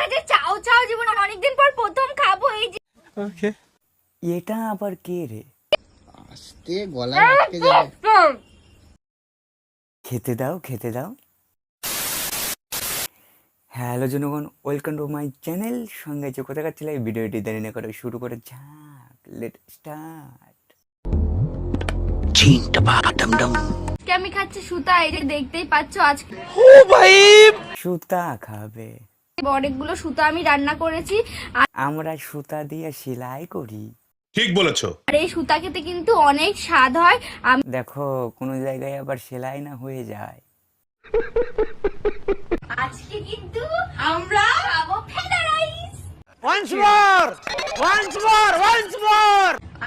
কাছে চাও চাও জীবনে অনেকদিন পর প্রথম খাবো এই যে। ওকে, এটা আবার কে রে? আস্তে গলায় আটকে যাবে। খেতে দাও, খেতে দাও। হ্যালো জনগণ, ওয়েলকাম টু মাই চ্যানেল। সঙ্গে যে কোথাকার ছিল এই ভিডিওটি দেরি না করে শুরু করে যাক। Let start. আমি খাচ্ছি সুতা, এই যে দেখতেই পাচ্ছ আজকে সুতা খাবে? অনেকগুলো সুতা আমি রান্না করেছি আমরা সুতা দিয়ে সেলাই করি। ঠিক বলেছো। আর এই সুতা খেতে কিন্তু অনেক স্বাদ হয়। আমি দেখো কোনো জায়গায় আবার সেলাই না হয়ে যায়। আজকে কিন্তু আমরা খাবো ফেদা রাইস।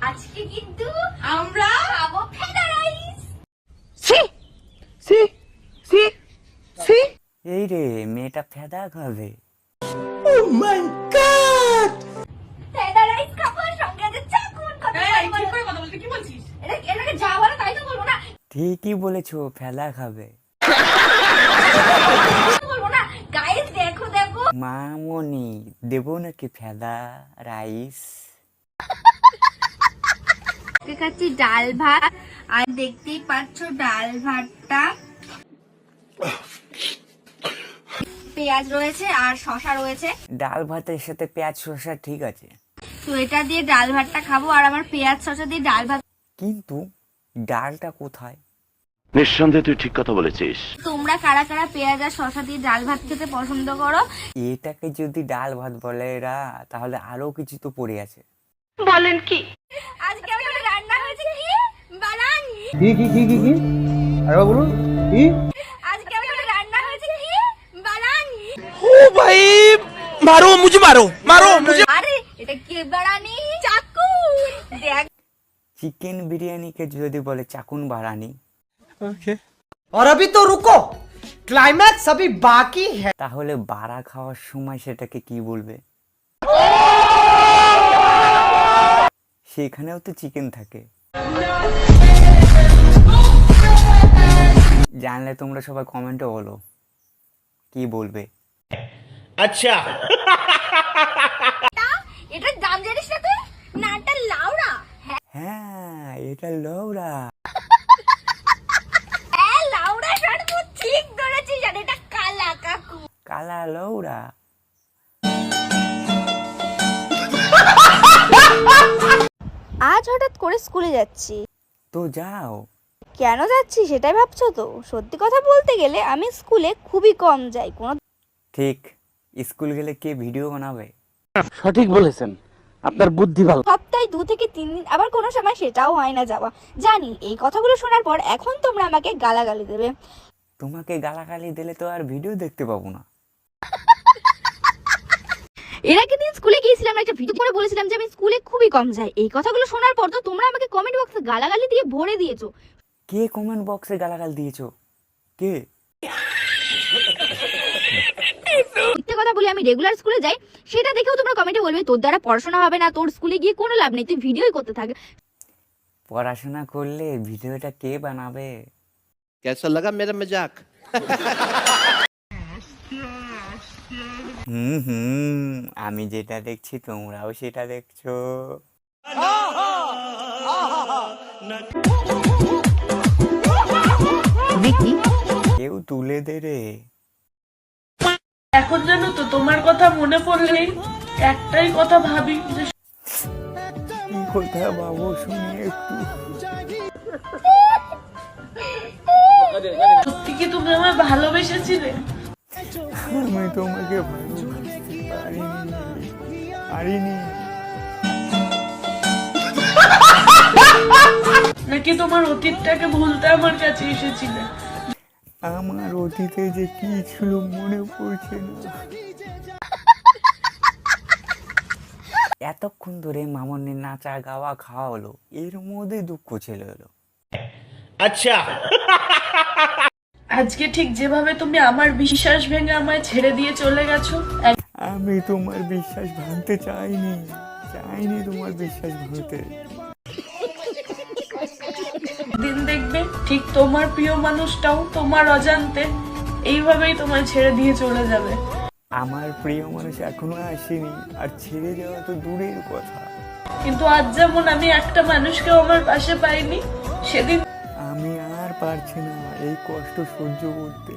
আজকে কিন্তু আমরা খাবো ফেদা রাইস। এই রে, মেয়েটা ফেদা খাবে। ফেদা রাইস খাবো, সঙ্গে আছে চাকুন। ঠিক করে কথা বলতে কি বলছিস? এটাকে যা বলে তাই তো বলবো না। ঠিকই বলেছো, ফেদা খাবে। বলবো না গাইস, দেখো দেখো মামনি দেবো নাকি ফেদা রাইস? খাচ্ছি ডাল ভাত, আর দেখতেই পাচ্ছ ডাল ভাতটা পেঁয়াজ রয়েছে আর শসা রয়েছে। ডাল ভাতের সাথে পেঁয়াজ শসা ঠিক আছে, তো এটা দিয়ে ডাল ভাতটা খাবো, আর আমার পেঁয়াজ শসা দিয়ে ডাল ভাত। কিন্তু ডালটা কোথায়? নিঃসন্দেহে তুই ঠিক কথা বলেছিস। তোমরা কারা কারা পেঁয়াজ আর শসা দিয়ে ডাল ভাত খেতে পছন্দ করো? এটাকে যদি ডাল ভাত বলে এরা, তাহলে আরো কিছু তো পড়ে আছে। বলেন কি? আজকে আমার রান্না হয়েছে কি বানানি। কি আরে বলুন কি? আজকে আমার রান্না হয়েছে কি বানানি। ও ভাই, মারো মুঝে, মারো মুঝে। আরে এটা কি বানানি? চাকুন। দেখ চিকেন বিরিয়ানিকে যদি বলে চাকুন বাড়ানি, ওকে, और अभी तो रुको, क्लाइमैक्स अभी बाकी है। তাহলে বাড়া খাওয়ার সময় সেটাকে কি বলবে? সেখানেও তো চিকেন থাকে। জানলে তোমরা সবাই কমেন্টে বলো কি বলবে। আচ্ছা, এটার দাম জানিস না তুই? না এটা লাউড়া। হ্যাঁ, এটা লৌরা। হ্যাঁ লাউড়া শাড়ি তো ঠিক ধরেছিস, আর এটা কালা কাকু। কালা লৌরা। আজ হঠাৎ করে স্কুলে যাচ্ছি। তো যাও। কেন যাচ্ছি সেটাই ভাবছো তো? সত্যি কথা বলতে গেলে আমি স্কুলে খুবই কম যাই। কোনো ঠিক, স্কুল গেলে কে ভিডিও বানাবে? সঠিক বলেছেন, আপনার বুদ্ধি ভালো। সপ্তাহে 2 থেকে 3 দিন, আবার কোনো সময় সেটাও হয় না যাওয়া। জানি এই কথাগুলো শোনার পর এখন তোমরা আমাকে গালাগালি দেবে। তোমাকে গালাগালি দিলে তো আর ভিডিও দেখতে পাবো না। এর আগের দিন স্কুলে গিয়েছিলাম, একটা ভিডিও করে বলেছিলাম যে আমি স্কুলে খুবই কম যাই। এই কথাগুলো শোনার পর তো তোমরা আমাকে কমেন্ট বক্সে গালাগালি দিয়ে ভরে দিয়েছো। কে কমেন্ট বক্সে গালাগালি দিয়েছো? কে? মিথ্যে কথা বলে আমি রেগুলার স্কুলে যাই, সেটা দেখেও তোমরা কমেন্টে বলবে তোর দ্বারা পড়াশোনা হবে না, তোর স্কুলে গিয়ে কোনো লাভ নেই, তুই ভিডিওই করতে থাক। পড়াশোনা করলে ভিডিওটা কে বানাবে? कैसा लगा मेरा मजाक? আমি যেটা দেখছি তোমরাও সেটা দেখছো। কেউ তুলে দে রে। এখন জানো তো তোমার কথা মনে পড়লেই একটাই কথা ভাবি যে কি কথা বাবু, শুনি একটু। সত্যি কি তুমি আমায় ভালোবেসেছিলে? আমি তোমাকে ভালোবাসতে পারিনি। নাকি তোমার অতীতটাকে ভুলতে আমার কাছে এসেছিলে? আমার অতীতে যে কি ছিল মনে পড়ছে না। এতক্ষণ ধরে মামনের নাচা গাওয়া খাওয়া হলো, এর মধ্যে দুঃখ ছেলে হলো। আচ্ছা, আজকে ঠিক যেভাবে তুমি আমার বিশ্বাস ভেঙে আমায় ছেড়ে দিয়ে চলে গেছো, আমি তোমার বিশ্বাস ভাঙতে চাইনি তোমার বিশ্বাস ভাঙতে। দিন দেখবে ঠিক তোমার প্রিয় মানুষটাও তোমার অজান্তে এইভাবেই তোমায় ছেড়ে দিয়ে চলে যাবে। আমার প্রিয় মানুষ এখনো আসেনি, আর ছেড়ে যাওয়া তো দূরের কথা। কিন্তু আজ যেমন আমি একটা মানুষকেও আমার পাশে পাইনি, সেদিন আমি আর পারছি না এই কষ্ট সহ্য করতে।